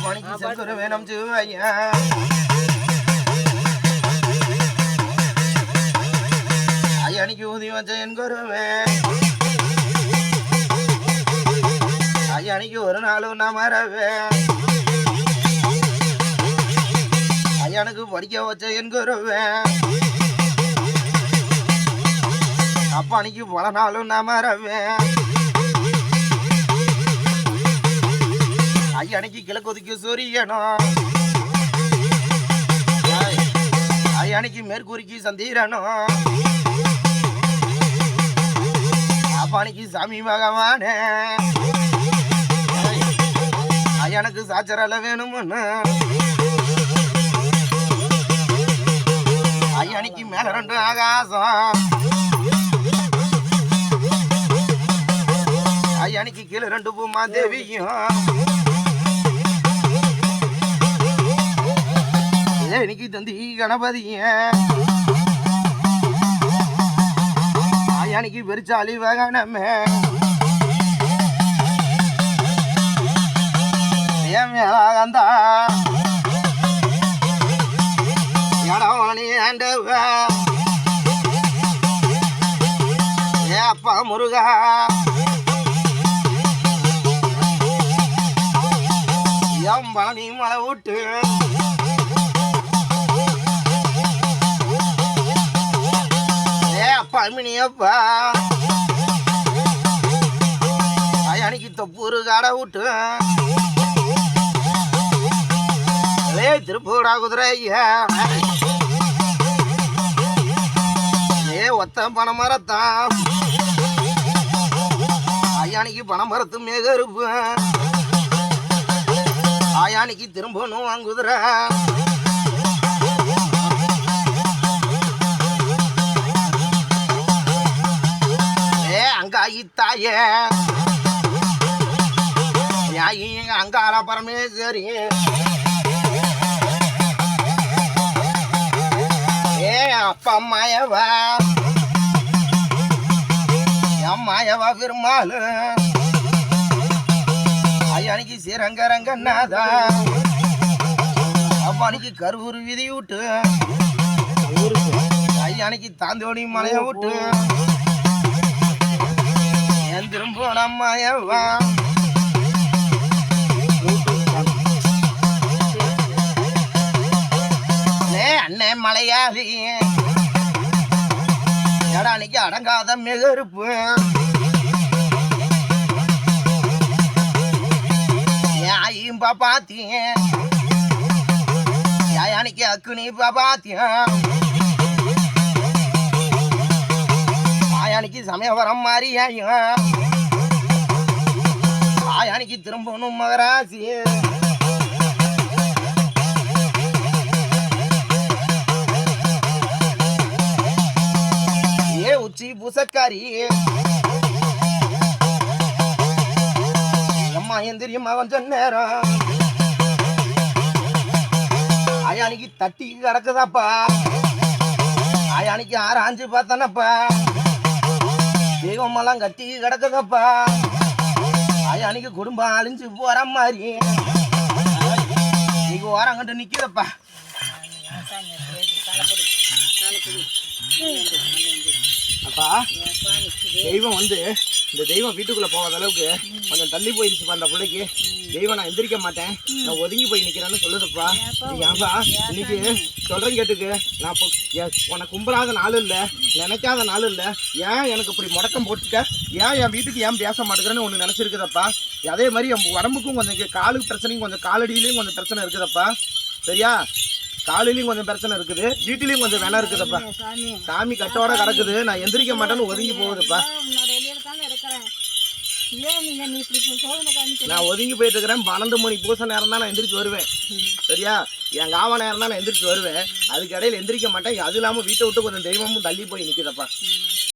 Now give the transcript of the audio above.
மணிக்கு செல்கிற வேணும் சிவையா ஐயனிக்கு ஊதி வச்ச என் குருவேன் ஐயனிக்கு ஒரு நாளும் நான் மறவேன் ஐயனுக்கு படிக்க வச்ச என் குருவேன் அப்பானிக்கு பல நாளும் நான் மறவேன் ஐயனுக்கு கிழக்கொதுக்கு சூரியனும் ஐயனுக்கு மேற்கூறிக்கு சந்திரனும் அப்பானிக்கு சாமி பகவானே ஐயனுக்கு சாச்சரல வேணும்னு ஐயனுக்கு மேல 2 ஆகாசம் ஐயனுக்கு கீழே 2 பூமா தேவியும் இன்னைக்கு தந்தி கணபதிய ஐயனுக்கு பெருச்சாலி வகனமே ஏன் மேலாகந்தா எடவாணி ஆண்டவ ஏ அப்பா முருகா என் பழனி மலை விட்டு ஏ அப்பா மினியப்பா ஐயனுக்கு தொப்பூரு காடை விட்டு ஏ திருப்பூடா குதிரையா ஏ ஒத்த பணமரத்தான் ஐயானிக்கு பணமரத்து மேகருப்பு ஆயானிக்கு திரும்பணும் வாங்குதுற ஏ அங்காயி தாயே அங்கார பரமேஸ்வரி ஏ அப்பா அம்மாயவா அம்மாயவா பெருமாள் ஐயானிக்கு ஸ்ரீரங்கரங்கநாதா அப்பானிக்கு கரூர் விதி விட்டு ஐயானிக்கு தாந்தோணி மலையை விட்டு என் திரும்ப அம்மாயவா அண்ணே மலையாளி எடானிக்கு அடங்காத மிகருப்பு யாயும் பாத்திய யானிக்கு அக்குனி பாத்திய ஆயானிக்கு சமயவரம் மாறியாயும் ஆயானிக்கு திரும்பணும் மகராசி உச்சி பூசக்காரி அம்மா எந்திரியும் கொஞ்சம் நேரம் ஆயானிக்கு தட்டி கிடக்குதாப்பா ஆயானிக்கு 6 ஆஞ்சு பார்த்தனப்பா தெய்வமெல்லாம் கட்டி கிடக்குதாப்பா ஆயானிக்கு குடும்பம் அழிஞ்சு போற மாதிரி நீங்க ஓரங்கிட்ட நிக்கிறப்பா அப்பா தெய்வம் வந்து இந்த தெய்வம் வீட்டுக்குள்ள போகாத அளவுக்கு கொஞ்சம் தள்ளி போயிருச்சுப்பா அந்த பிள்ளைக்கு தெய்வம் நான் எந்திரிக்க மாட்டேன் நான் ஒதுங்கி போய் நிக்கிறேன்னு சொல்லுதுப்பா ஏன்பா இன்னைக்கு சொல்றேன் கேட்டுக்கு நான் உனக்கு கும்பலாத நாள் இல்லை நினைக்காத நாள் இல்லை ஏன் எனக்கு இப்படி முடக்கம் போட்டுக்க ஏன் என் வீட்டுக்கு ஏன் பேச மாட்டேங்கிறேன்னு ஒன்று நினைச்சிருக்குதப்பா அதே மாதிரி என் உடம்புக்கும் கொஞ்சம் காலுக்கு பிரச்சனையும் கொஞ்சம் காலடியிலையும் கொஞ்சம் பிரச்சனை இருக்குதப்பா சரியா காலையிலையும் கொஞ்சம் பிரச்சனை இருக்குது வீட்டிலையும் கொஞ்சம் வேலை இருக்குதுப்பா சாமி கட்டோட கிடக்குது நான் எந்திரிக்க மாட்டேன்னு ஒதுங்கி போகுதுப்பா நான் ஒதுங்கி போயிட்டு இருக்கிறேன் 12 மணி பூச நேரம் தான் நான் எந்திரிச்சு வருவேன் சரியா என் காவ நேரம் தான் நான் எந்திரிச்சு வருவேன் அதுக்கு இடையில எந்திரிக்க மாட்டேன் அது இல்லாமல் வீட்டை விட்டு கொஞ்சம் தெய்வமும் தள்ளி போய் நிற்குதப்பா